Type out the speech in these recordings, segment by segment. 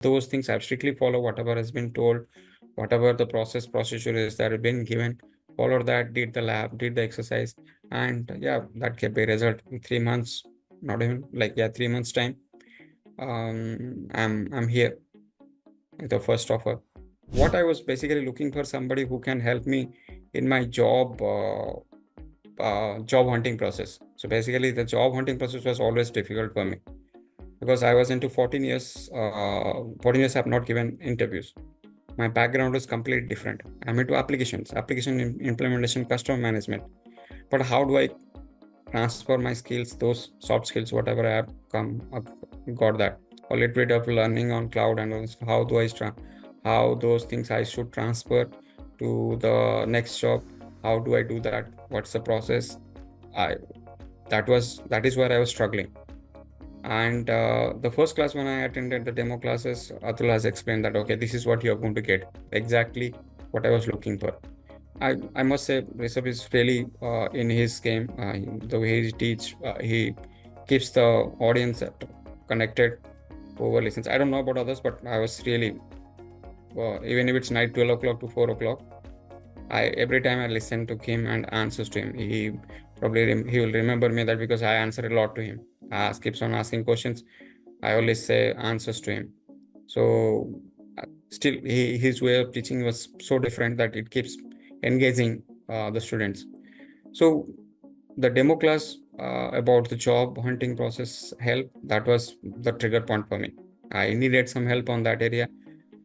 those things. I've strictly follow whatever has been told, whatever the procedure is that have been given, followed that, did the lab, did the exercise, and yeah, that gave a result in 3 months, not even like, yeah, 3 months time. I'm here with the first offer. What I was basically looking for somebody who can help me in my job hunting process. So basically, the job hunting process was always difficult for me because I was into 14 years. 14 years I've not given interviews. My background is completely different. I'm into application implementation, customer management. But how do I transfer my skills, those soft skills, whatever I have got that, a little bit of learning on cloud and all this, how do I how those things I should transfer to the next job? How do I do that? What's the process? I that is where I was struggling. And the first class when I attended the demo classes, Atul has explained that okay, this is what you're going to get, exactly what I was looking for. I must say, Rishabh is really in his game. The way he teach, he keeps the audience connected, over listens. I don't know about others, but I was really, even if it's night 12 o'clock to 4 o'clock, I every time I listen to him and answers to him, he probably he will remember me that because I answer a lot to him. Keeps on asking questions. I always say answers to him. So still, his way of teaching was so different that it keeps engaging the students. So the demo class about the job hunting process help, that was the trigger point for me. I needed some help on that area,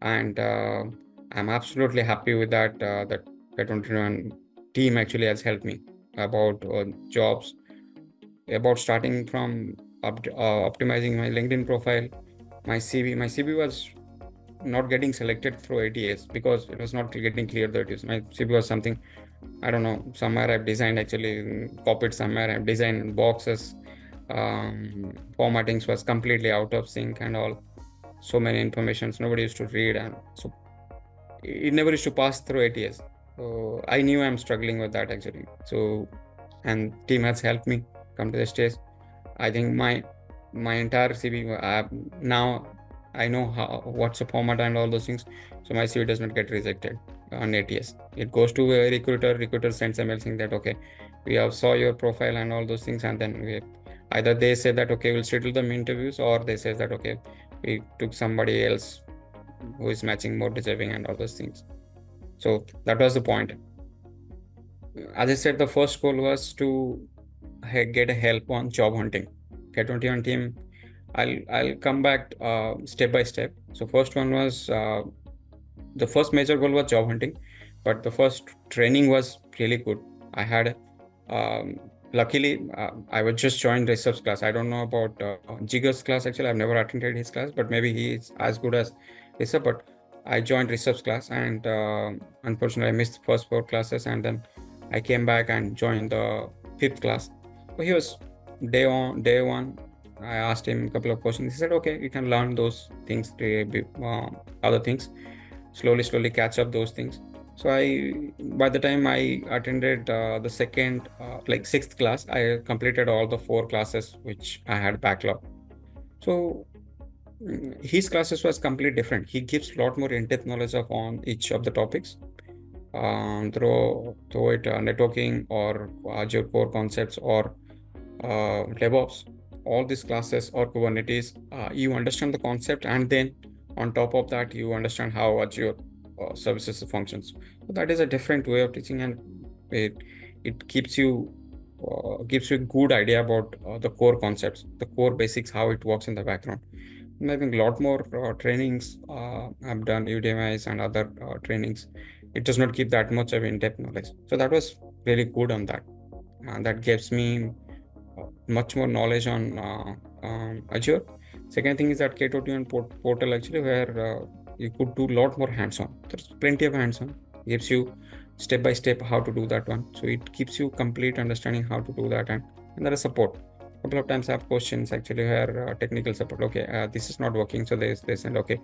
and I'm absolutely happy with that. That K21 team actually has helped me about jobs, about starting from optimizing my LinkedIn profile, my CV. My CV was not getting selected through ATS because it was not getting clear that it is. My CV was something, I don't know, somewhere I've designed, actually copied somewhere, I've designed boxes, formattings was completely out of sync and all. So many informations nobody used to read, and so it never used to pass through ATS. So I knew I'm struggling with that actually. So, and team has helped me come to the stage. I think my entire CV now I know how, what's the format and all those things. So my CV does not get rejected on ATS. It goes to a recruiter. Recruiter sends a mail saying that okay, we have saw your profile and all those things, and then either they say that okay, we'll schedule them interviews, or they say that okay, we took somebody else who is matching, more deserving, and all those things. So that was the point. As I said, the first goal was to get a help on job hunting. K21 team, I'll come back step by step. So first one was the first major goal was job hunting, but the first training was really good. I had luckily I was just joined Rishabh's class. I don't know about Jigar's class actually. I've never attended his class, but maybe he is as good as Rishabh. But I joined Rishabh's class, and unfortunately I missed the first 4 classes, and then I came back and joined the 5th class. So he was day one. I asked him a couple of questions. He said, "Okay, you can learn those things, other things, slowly catch up those things." So by the time I attended the second, like 6th class, I completed all the 4 classes which I had backlog. So his classes was completely different. He gives a lot more in-depth knowledge of on each of the topics, through it networking or Azure core concepts or DevOps, all these classes or Kubernetes. You understand the concept, and then on top of that, you understand how Azure services functions. So that is a different way of teaching, and it gives you a good idea about the core concepts, the core basics, how it works in the background. And I think a lot more trainings I've done, UDMIs and other trainings. It does not give that much of in-depth knowledge. So that was really good on that. And that gives me much more knowledge on Azure. Second thing is that K21 portal actually, where you could do a lot more hands-on. There's plenty of hands-on. Gives you step by step how to do that one. So it gives you complete understanding how to do that, and there is support. A couple of times I have questions actually where technical support. Okay, this is not working. So they said okay,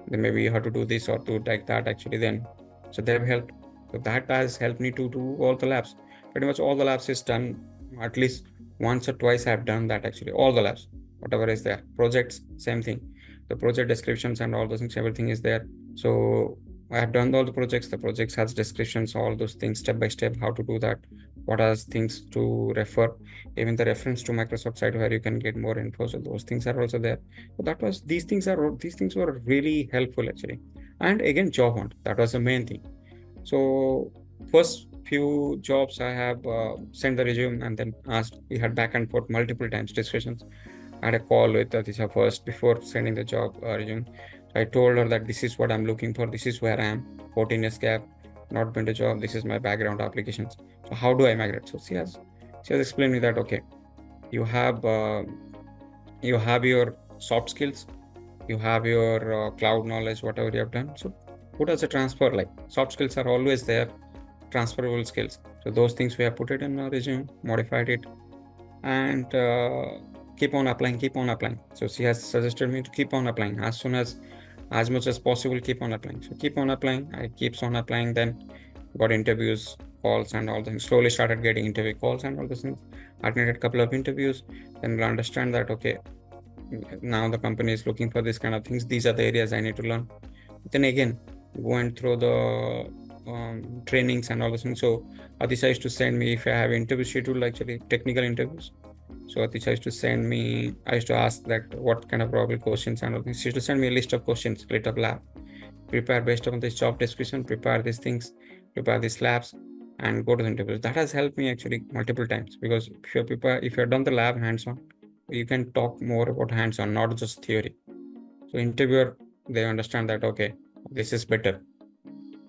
then maybe you have to do this or do like that actually. Then so they have helped. So that has helped me to do all the labs. Pretty much all the labs is done at least once or twice. I've done that actually, all the labs, whatever is there. Projects, same thing. the project descriptions and all those things, everything is there. So I have done all the projects. The projects has descriptions, all those things, step by step, how to do that, what are things to refer, even the reference to Microsoft site where you can get more info. So those things are also there. So these things were really helpful actually. And again, job hunt, that was the main thing. So first few jobs I have sent the resume and then asked. We had back and forth multiple times discussions. I had a call with Atisha first before sending the job resume. So I told her that this is what I'm looking for. This is where I am. 14 years gap, not been to job. This is my background applications. So how do I migrate? So she has explained me that okay, you have your soft skills, you have your cloud knowledge, whatever you have done. So put as a transfer, like soft skills are always there, transferable skills. So those things we have put it in our resume, modified it, and keep on applying. So she has suggested me to keep on applying as much as possible, keep on applying. So keep on applying. I keeps on applying, then got interviews, calls and all things. Slowly started getting interview calls and all those things. Attended a couple of interviews, then we'll understand that okay, now the company is looking for this kind of things. These are the areas I need to learn. Then again, going through the trainings and all those things. So Atisha used to send me, if I have interview schedule, actually technical interviews. So Atisha used to send me, I used to ask that what kind of probable questions and all things. She used to send me a list of questions, list of lab. Prepare based on this job description, prepare these things, prepare these labs, and go to the interviews. That has helped me actually multiple times, because if you've done the lab hands-on, you can talk more about hands-on, not just theory. So interviewer, they understand that okay, this is better.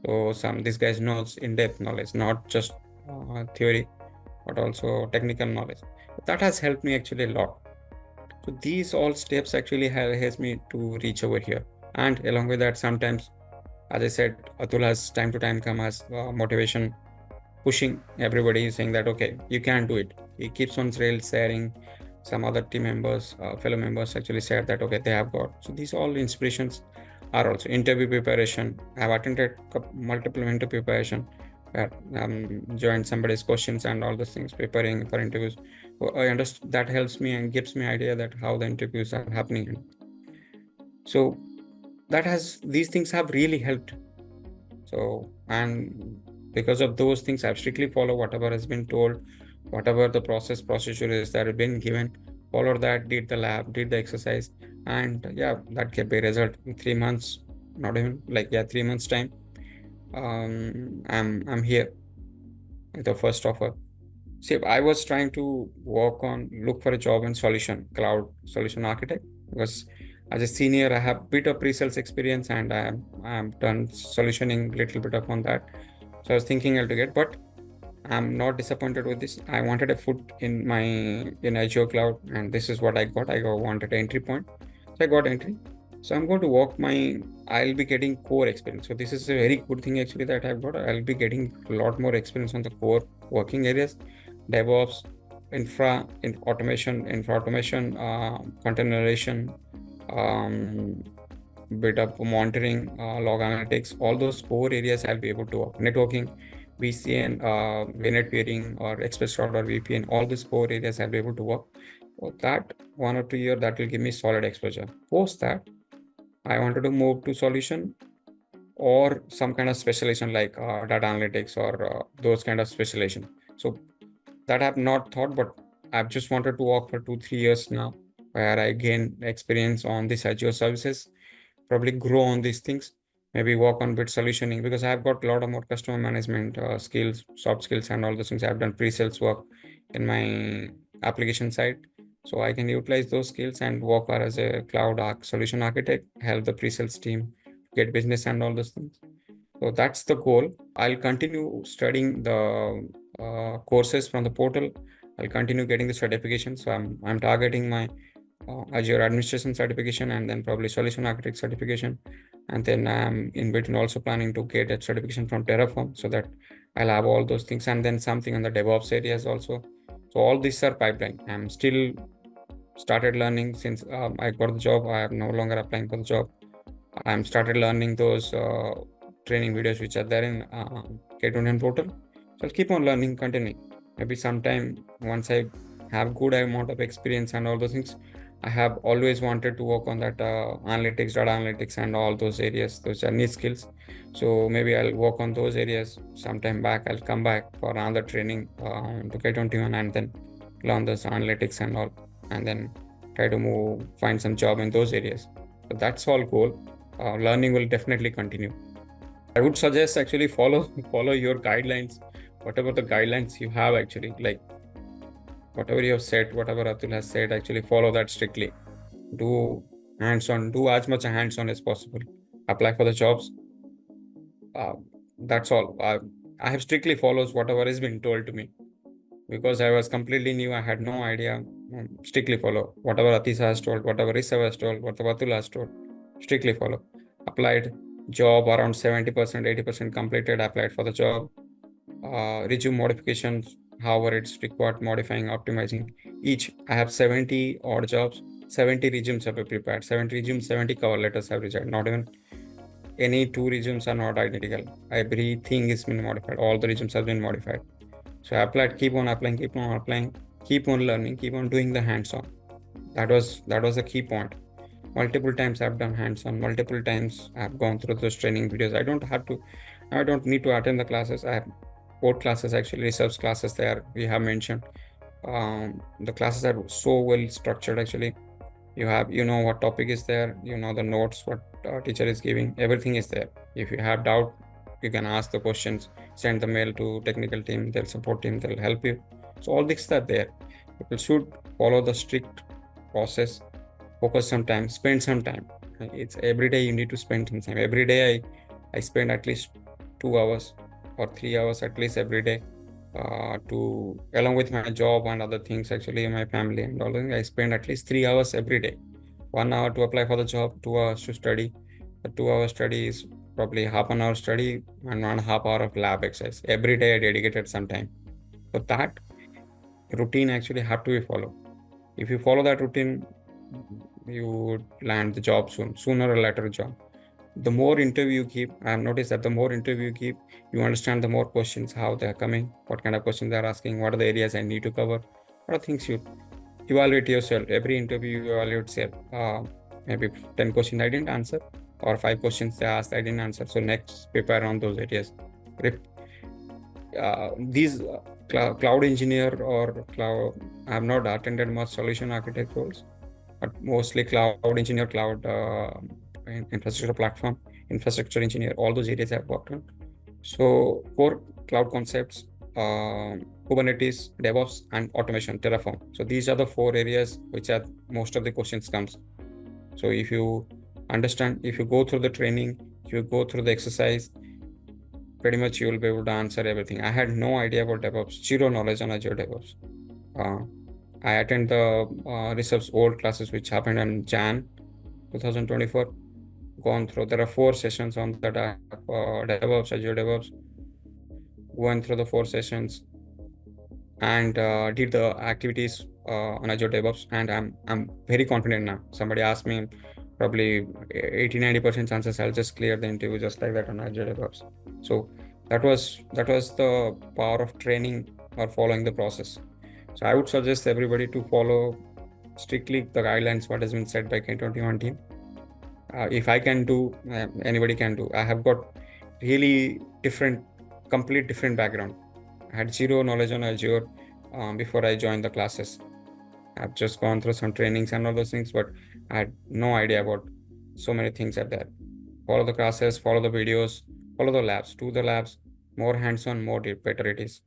So these guys knows in-depth knowledge, not just theory, but also technical knowledge. That has helped me actually a lot. So these all steps actually helps me to reach over here. And along with that, sometimes, as I said, Atul has time to time come as motivation, pushing everybody, saying that okay, you can do it. He keeps on sharing. Some other team members, fellow members actually said that okay, they have got. So these all inspirations are also interview preparation. I have attended multiple interview preparation where joined somebody's questions and all those things, preparing for interviews. So I understand that helps me and gives me idea that how the interviews are happening. So these things have really helped. So, and because of those things, I've strictly follow whatever has been told, whatever the procedure is that have been given, follow that, did the lab, did the exercise, and yeah, that gave a result in 3 months, not even like 3 months time. I'm here with the first offer. See, I was trying to look for a job in cloud solution architect, because as a senior, I have bit of pre-sales experience and I'm done solutioning little bit upon that. So I was thinking I'll get, but I'm not disappointed with this. I wanted a foot in Azure cloud, and this is what I got. Wanted an entry point. So I got entry. So I'm going to I'll be getting core experience. So this is a very good thing actually that I've got. I'll be getting a lot more experience on the core working areas, DevOps, infra automation, containerization, bit of monitoring, log analytics, all those core areas I'll be able to work. Networking, VCN, VNet peering or express route or VPN, all these core areas I'll be able to work. So that 1 or 2 years, that will give me solid exposure. Post that, I wanted to move to solution or some kind of specialization like data analytics or those kind of specialization. So that I've not thought, but I've just wanted to work for 2-3 years now, where I gain experience on these Azure services, probably grow on these things, maybe work on bit solutioning, because I've got a lot of more customer management skills, soft skills, and all those things. I've done pre-sales work in my application side. So I can utilize those skills and work as a solution architect, help the pre-sales team get business and all those things. So that's the goal. I'll continue studying the courses from the portal. I'll continue getting the certification. So I'm targeting my Azure administration certification and then probably solution architect certification. And then I'm in between also planning to get a certification from Terraform, so that I'll have all those things, and then something on the DevOps areas also. So all these are pipeline. I'm still started learning since I got the job. I am no longer applying for the job. I'm started learning those training videos which are there in K21 portal. So I'll keep on learning, continuing. Maybe sometime once I have good amount of experience and all those things, I have always wanted to work on that analytics, data analytics, and all those areas. Those are niche skills. So maybe I'll work on those areas sometime back. I'll come back for another training to K21 and then learn those analytics and all, and then try to find some job in those areas. So that's all goal. Learning will definitely continue. I would suggest actually follow your guidelines, whatever the guidelines you have actually, like whatever you have said, whatever Atul has said, actually follow that strictly. Do hands-on, do as much hands-on as possible. Apply for the jobs. Uh, that's all. I have strictly follows whatever has been told to me because I was completely new. I had no idea. Strictly follow whatever Atisha has told, whatever Rishabh has told, whatever Atul has told. Strictly follow. Applied job around 70%, 80% completed. Applied for the job. Resume modifications, however it's required, modifying, optimizing. Each I have 70 odd jobs. 70 resumes have been prepared. 70 resumes, 70 cover letters have rejected. Not even any two resumes are not identical. Everything is been modified. All the resumes have been modified. So I applied, keep on applying, keep on applying, keep on learning, keep on doing the hands-on. That was the key point. Multiple times I've done hands-on, multiple times I've gone through those training videos. I don't need to attend the classes. I have both classes actually, research classes there we have mentioned. The classes are so well structured actually. You know what topic is there, you know the notes, what teacher is giving, everything is there. If you have doubt, you can ask the questions, send the mail to technical team, they'll support team, they'll help you. So all these are there. People should follow the strict process, focus some time, spend some time. It's every day you need to spend some time. Every day I spend at least 2 hours or 3 hours at least every day to along with my job and other things actually, my family and all that. I spend at least 3 hours every day. 1 hour to apply for the job, 2 hours to study. The 2 hour study is probably half an hour study and 1.5 hour of lab exercise. Every day I dedicated some time. So that routine actually have to be followed. If you follow that routine, you would land the job sooner or later job. The more interview you keep, I have noticed that the more interview you keep, you understand the more questions, how they are coming, what kind of questions they are asking, what are the areas I need to cover, what are things you evaluate yourself. Every interview you evaluate yourself. Maybe 10 questions I didn't answer, or 5 questions they asked I didn't answer. So next, prepare on those areas. These cloud engineer or cloud, I have not attended much solution architect roles, but mostly cloud engineer, cloud infrastructure platform, infrastructure engineer, all those areas I've worked on. So core cloud concepts, Kubernetes, DevOps, and automation, Terraform. So these are the 4 areas which are most of the questions comes. So if you understand, if you go through the training, if you go through the exercise, pretty much you will be able to answer everything. I had no idea about DevOps, zero knowledge on Azure DevOps. I attend the research old classes which happened in Jan 2024. Gone through. There are 4 sessions on that DevOps, Azure DevOps. Went through the 4 sessions and did the activities on Azure DevOps, and I'm very confident now. Somebody asked me, probably 80-90% chances I'll just clear the interview just like that on Azure DevOps. So that was the power of training or following the process. So I would suggest everybody to follow strictly the guidelines what has been set by K21 team. If I can do, anybody can do. I have got really complete different background. I had zero knowledge on Azure before I joined the classes. I've just gone through some trainings and all those things, but I had no idea about so many things out there. Follow the classes, follow the videos, follow the labs, do the labs, more hands-on, better it is.